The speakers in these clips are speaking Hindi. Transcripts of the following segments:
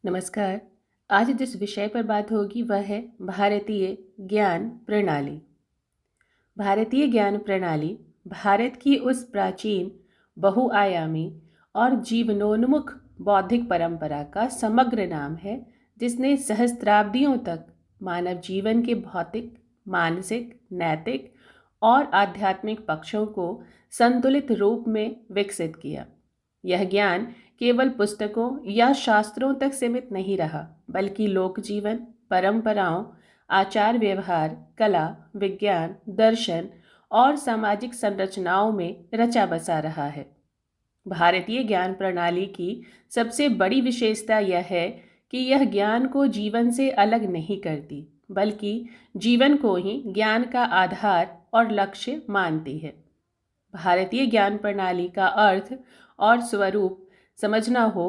नमस्कार। आज जिस विषय पर बात होगी वह है भारतीय ज्ञान प्रणाली। भारतीय ज्ञान प्रणाली भारत की उस प्राचीन, बहुआयामी और जीवनोन्मुख बौद्धिक परंपरा का समग्र नाम है जिसने सहस्त्राब्दियों तक मानव जीवन के भौतिक, मानसिक, नैतिक और आध्यात्मिक पक्षों को संतुलित रूप में विकसित किया। यह ज्ञान केवल पुस्तकों या शास्त्रों तक सीमित नहीं रहा, बल्कि लोक जीवन, परंपराओं, आचार व्यवहार, कला, विज्ञान, दर्शन और सामाजिक संरचनाओं में रचा बसा रहा है। भारतीय ज्ञान प्रणाली की सबसे बड़ी विशेषता यह है कि यह ज्ञान को जीवन से अलग नहीं करती, बल्कि जीवन को ही ज्ञान का आधार और लक्ष्य मानती है। भारतीय ज्ञान प्रणाली का अर्थ और स्वरूप समझना हो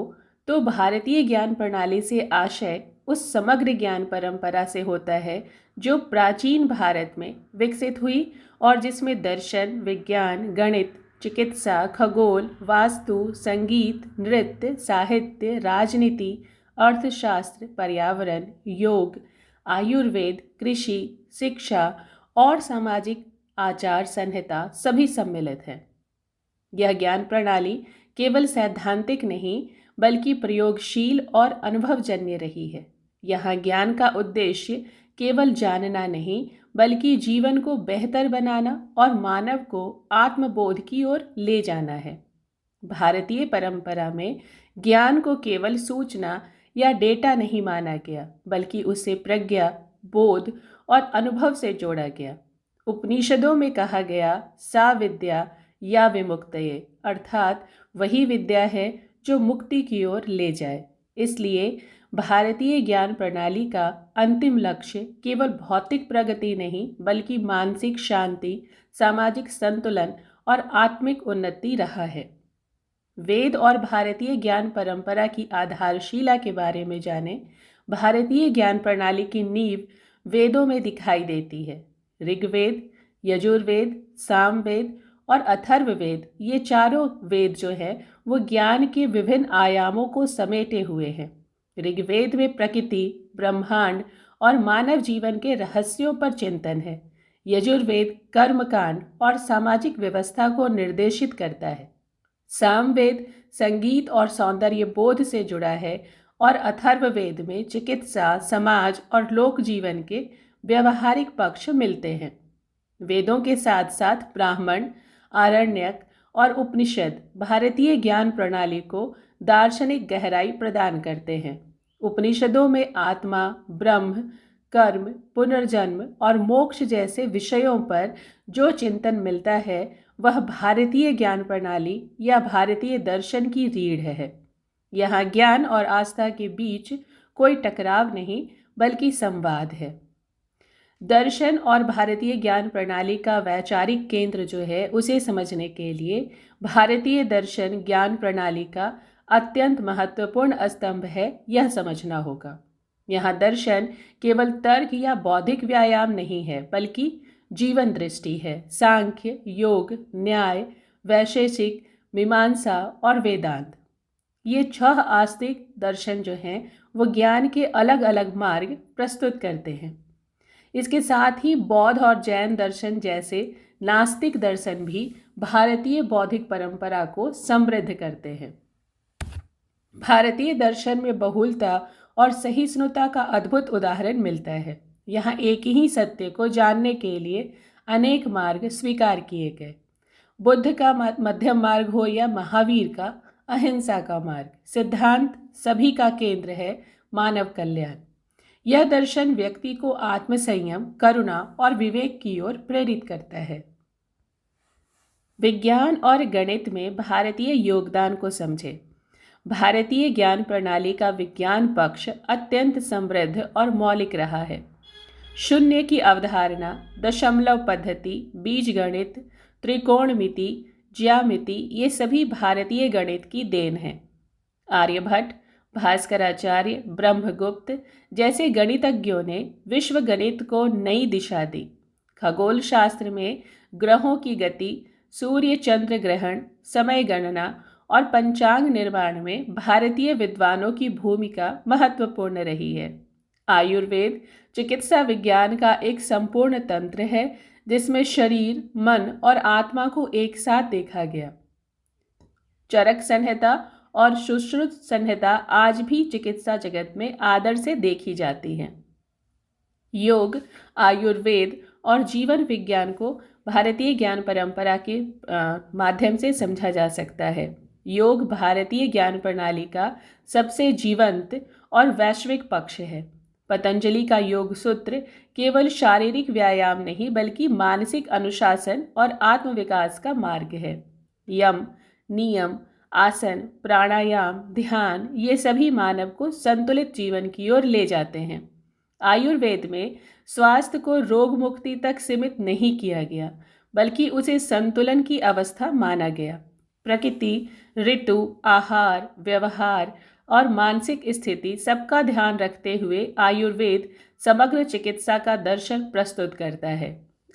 तो भारतीय ज्ञान प्रणाली से आशय उस समग्र ज्ञान परंपरा से होता है जो प्राचीन भारत में विकसित हुई और जिसमें दर्शन, विज्ञान, गणित, चिकित्सा, खगोल, वास्तु, संगीत, नृत्य, साहित्य, राजनीति, अर्थशास्त्र, पर्यावरण, योग, आयुर्वेद, कृषि, शिक्षा और सामाजिक आचार संहिता सभी सम्मिलित हैं। यह ज्ञान प्रणाली केवल सैद्धांतिक नहीं बल्कि प्रयोगशील और अनुभवजन्य रही है। यहाँ ज्ञान का उद्देश्य केवल जानना नहीं बल्कि जीवन को बेहतर बनाना और मानव को आत्मबोध की ओर ले जाना है। भारतीय परंपरा में ज्ञान को केवल सूचना या डेटा नहीं माना गया, बल्कि उसे प्रज्ञा, बोध और अनुभव से जोड़ा गया। उपनिषदों में कहा गया सा विद्या या विमुक्तये, अर्थात वही विद्या है जो मुक्ति की ओर ले जाए। इसलिए भारतीय ज्ञान प्रणाली का अंतिम लक्ष्य केवल भौतिक प्रगति नहीं बल्कि मानसिक शांति, सामाजिक संतुलन और आत्मिक उन्नति रहा है। वेद और भारतीय ज्ञान परंपरा की आधारशिला के बारे में जानें। भारतीय ज्ञान प्रणाली की नींव वेदों में दिखाई देती है। ऋग्वेद, यजुर्वेद, सामवेद और अथर्ववेद, ये चारों वेद जो है वो ज्ञान के विभिन्न आयामों को समेटे हुए हैं। ऋग्वेद में प्रकृति, ब्रह्मांड और मानव जीवन के रहस्यों पर चिंतन है। यजुर्वेद कर्मकांड और सामाजिक व्यवस्था को निर्देशित करता है। सामवेद संगीत और सौंदर्य बोध से जुड़ा है और अथर्ववेद में चिकित्सा, समाज और लोक जीवन के व्यवहारिक पक्ष मिलते हैं। वेदों के साथ साथ ब्राह्मण, आरण्यक और उपनिषद भारतीय ज्ञान प्रणाली को दार्शनिक गहराई प्रदान करते हैं। उपनिषदों में आत्मा, ब्रह्म, कर्म, पुनर्जन्म और मोक्ष जैसे विषयों पर जो चिंतन मिलता है वह भारतीय ज्ञान प्रणाली या भारतीय दर्शन की रीढ़ है। यहाँ ज्ञान और आस्था के बीच कोई टकराव नहीं बल्कि संवाद है। दर्शन और भारतीय ज्ञान प्रणाली का वैचारिक केंद्र जो है उसे समझने के लिए भारतीय दर्शन ज्ञान प्रणाली का अत्यंत महत्वपूर्ण स्तंभ है यह समझना होगा। यहाँ दर्शन केवल तर्क या बौद्धिक व्यायाम नहीं है बल्कि जीवन दृष्टि है। सांख्य, योग, न्याय, वैशेषिक, मीमांसा और वेदांत, ये 6 आस्तिक दर्शन जो हैं वो ज्ञान के अलग अलग मार्ग प्रस्तुत करते हैं। इसके साथ ही बौद्ध और जैन दर्शन जैसे नास्तिक दर्शन भी भारतीय बौद्धिक परंपरा को समृद्ध करते हैं। भारतीय दर्शन में बहुलता और सहिष्णुता का अद्भुत उदाहरण मिलता है। यहाँ एक ही सत्य को जानने के लिए अनेक मार्ग स्वीकार किए गए। बुद्ध का मध्यम मार्ग हो या महावीर का अहिंसा का मार्ग, सिद्धांत सभी का केंद्र है मानव कल्याण। यह दर्शन व्यक्ति को आत्मसंयम, करुणा और विवेक की ओर प्रेरित करता है। विज्ञान और गणित में भारतीय योगदान को समझें। भारतीय ज्ञान प्रणाली का विज्ञान पक्ष अत्यंत समृद्ध और मौलिक रहा है। शून्य की अवधारणा, दशमलव पद्धति, बीजगणित, त्रिकोणमिति, ज्यामिति, ये सभी भारतीय गणित की देन हैं। आर्यभट्ट, भास्कराचार्य, ब्रह्मगुप्त जैसे गणितज्ञों ने विश्व गणित को नई दिशा दी। खगोल शास्त्र में ग्रहों की गति, सूर्य चंद्र ग्रहण, समय गणना और पंचांग निर्माण में भारतीय विद्वानों की भूमिका महत्वपूर्ण रही है। आयुर्वेद चिकित्सा विज्ञान का एक संपूर्ण तंत्र है जिसमें शरीर, मन और आत्मा को एक साथ देखा गया। चरक संहिता और सुश्रुत संहिता आज भी चिकित्सा जगत में आदर से देखी जाती हैं। योग, आयुर्वेद और जीवन विज्ञान को भारतीय ज्ञान परंपरा के माध्यम से समझा जा सकता है। योग भारतीय ज्ञान प्रणाली का सबसे जीवंत और वैश्विक पक्ष है। पतंजलि का योग सूत्र केवल शारीरिक व्यायाम नहीं बल्कि मानसिक अनुशासन और आत्मविकास का मार्ग है। यम, नियम, आसन, प्राणायाम, ध्यान ये सभी मानव को संतुलित जीवन की ओर ले जाते हैं। आयुर्वेद में स्वास्थ्य को रोग मुक्ति तक सीमित नहीं किया गया बल्कि उसे संतुलन की अवस्था माना गया। प्रकृति, ऋतु, आहार, व्यवहार और मानसिक स्थिति सबका ध्यान रखते हुए आयुर्वेद समग्र चिकित्सा का दर्शन प्रस्तुत करता है।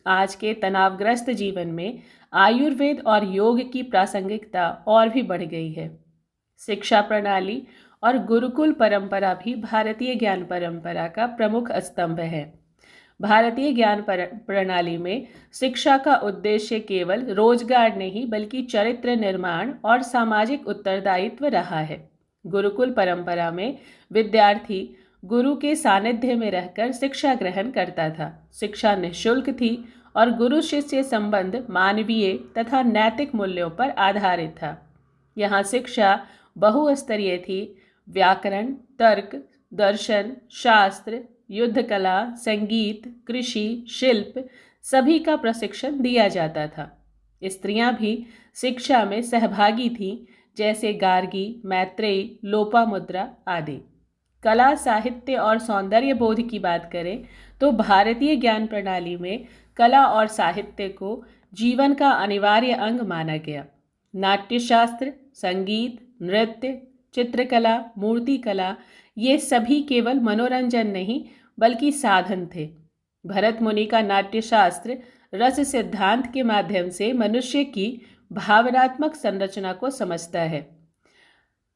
आज के तनावग्रस्त जीवन में आयुर्वेद और योग की प्रासंगिकता और भी बढ़ गई है। शिक्षा प्रणाली और गुरुकुल परंपरा भी भारतीय ज्ञान परंपरा का प्रमुख स्तंभ है। भारतीय ज्ञान प्रणाली में शिक्षा का उद्देश्य केवल रोजगार नहीं बल्कि चरित्र निर्माण और सामाजिक उत्तरदायित्व रहा है। गुरुकुल परंपरा में विद्यार्थी गुरु के सानिध्य में रहकर शिक्षा ग्रहण करता था। शिक्षा निःशुल्क थी और गुरु शिष्य संबंध मानवीय तथा नैतिक मूल्यों पर आधारित था। यहाँ शिक्षा बहुस्तरीय थी। व्याकरण, तर्क, दर्शन, शास्त्र, युद्ध कला, संगीत, कृषि, शिल्प सभी का प्रशिक्षण दिया जाता था। स्त्रियां भी शिक्षा में सहभागी थीं, जैसे गार्गी, मैत्रेयी, लोपामुद्रा आदि। कला, साहित्य और सौंदर्य बोध की बात करें तो भारतीय ज्ञान प्रणाली में कला और साहित्य को जीवन का अनिवार्य अंग माना गया। नाट्यशास्त्र, संगीत, नृत्य, चित्रकला, मूर्तिकला ये सभी केवल मनोरंजन नहीं बल्कि साधन थे। भरत मुनि का नाट्यशास्त्र रस सिद्धांत के माध्यम से मनुष्य की भावनात्मक संरचना को समझता है।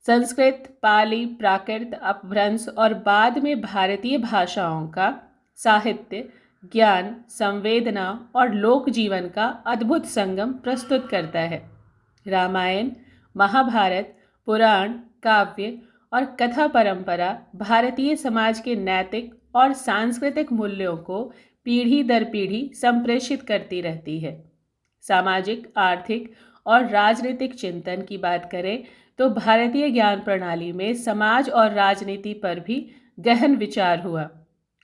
संस्कृत, पाली, प्राकृत, अपभ्रंश और बाद में भारतीय भाषाओं का साहित्य ज्ञान, संवेदना और लोक जीवन का अद्भुत संगम प्रस्तुत करता है। रामायण, महाभारत, पुराण, काव्य और कथा परंपरा भारतीय समाज के नैतिक और सांस्कृतिक मूल्यों को पीढ़ी दर पीढ़ी संप्रेषित करती रहती है। सामाजिक, आर्थिक और राजनीतिक चिंतन की बात करें तो भारतीय ज्ञान प्रणाली में समाज और राजनीति पर भी गहन विचार हुआ।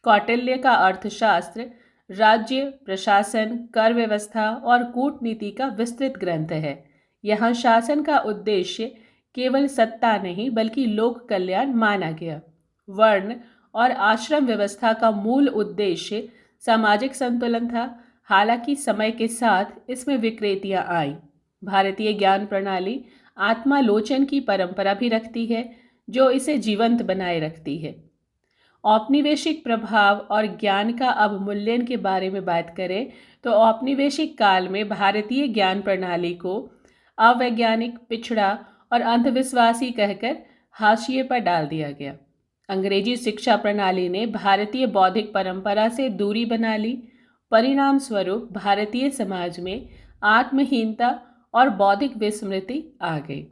कौटिल्य का अर्थशास्त्र राज्य, प्रशासन, कर व्यवस्था और कूटनीति का विस्तृत ग्रंथ है। यहाँ शासन का उद्देश्य केवल सत्ता नहीं बल्कि लोक कल्याण माना गया। वर्ण और आश्रम व्यवस्था का मूल उद्देश्य सामाजिक संतुलन था। हालांकि समय के साथ इसमें विकृतियां आई। भारतीय ज्ञान प्रणाली आत्मालोचन की परंपरा भी रखती है जो इसे जीवंत बनाए रखती है। औपनिवेशिक प्रभाव और ज्ञान का अवमूल्यन के बारे में बात करें तो औपनिवेशिक काल में भारतीय ज्ञान प्रणाली को अवैज्ञानिक, पिछड़ा और अंधविश्वासी कहकर हाशिए पर डाल दिया गया। अंग्रेजी शिक्षा प्रणाली ने भारतीय बौद्धिक परंपरा से दूरी बना ली। परिणाम स्वरूप भारतीय समाज में आत्महीनता और बौद्धिक विस्मृति आ गई।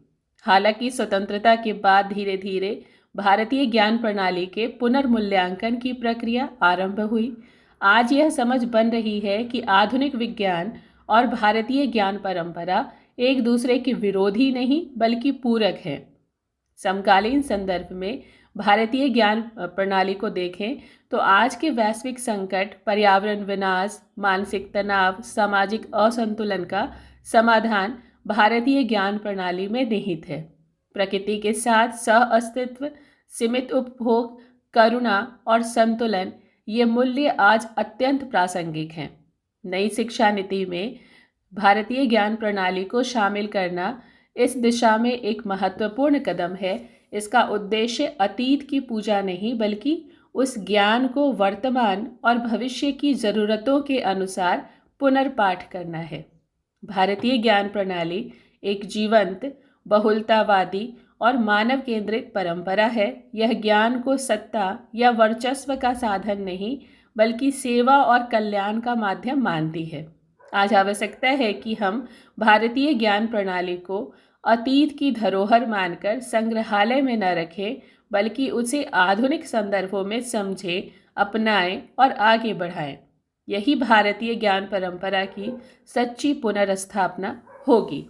हालांकि स्वतंत्रता के बाद धीरे धीरे भारतीय ज्ञान प्रणाली के पुनर्मूल्यांकन की प्रक्रिया आरंभ हुई। आज यह समझ बन रही है कि आधुनिक विज्ञान और भारतीय ज्ञान परंपरा एक दूसरे के विरोधी नहीं बल्कि पूरक है। समकालीन संदर्भ में भारतीय ज्ञान प्रणाली को देखें तो आज के वैश्विक संकट, पर्यावरण विनाश, मानसिक तनाव, सामाजिक असंतुलन का समाधान भारतीय ज्ञान प्रणाली में निहित है। प्रकृति के साथ सह अस्तित्व, सीमित उपभोग, करुणा और संतुलन ये मूल्य आज अत्यंत प्रासंगिक हैं। नई शिक्षा नीति में भारतीय ज्ञान प्रणाली को शामिल करना इस दिशा में एक महत्वपूर्ण कदम है। इसका उद्देश्य अतीत की पूजा नहीं बल्कि उस ज्ञान को वर्तमान और भविष्य की ज़रूरतों के अनुसार पुनर्पाठ करना है। भारतीय ज्ञान प्रणाली एक जीवंत, बहुलतावादी और मानव केंद्रित परंपरा है। यह ज्ञान को सत्ता या वर्चस्व का साधन नहीं बल्कि सेवा और कल्याण का माध्यम मानती है। आज आवश्यकता है कि हम भारतीय ज्ञान प्रणाली को अतीत की धरोहर मानकर संग्रहालय में न रखें बल्कि उसे आधुनिक संदर्भों में समझें, अपनाएं और आगे बढ़ाएं। यही भारतीय ज्ञान परंपरा की सच्ची पुनर्स्थापना होगी।